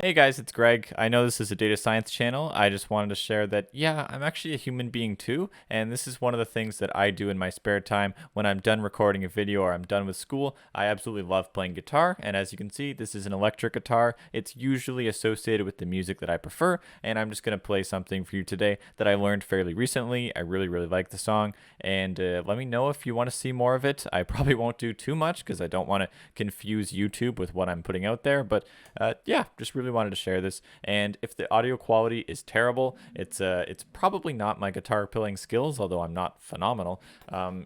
Hey guys, it's Greg. I know this is a data science channel. I just wanted to share that, yeah, I'm actually a human being too. And this is one of the things that I do in my spare time when I'm done recording a video or I'm done with school. I absolutely love playing guitar. And as you can see, this is an electric guitar. It's usually associated with the music that I prefer. And I'm just going to play something for you today that I learned fairly recently. I really, really like the song. And let me know if you want to see more of it. I probably won't do too much because I don't want to confuse YouTube with what I'm putting out there. But yeah, just really wanted to share this. And if the audio quality is terrible, it's probably not my guitar playing skills, although I'm not phenomenal.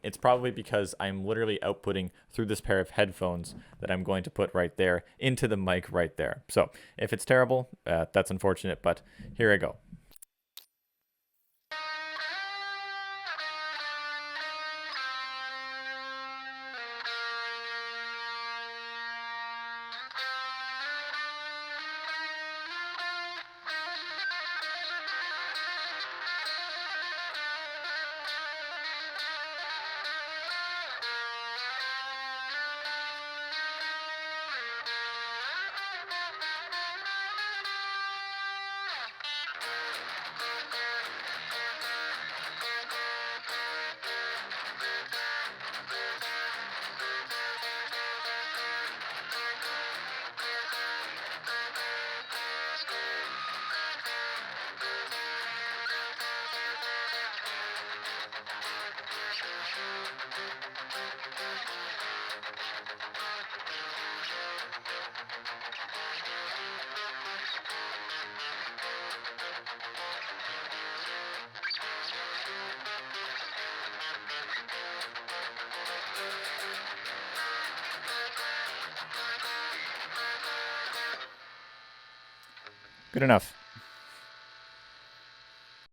It's probably because I'm literally outputting through this pair of headphones that I'm going to put right there into the mic right there. So if it's terrible, that's unfortunate, but here I go. Good enough.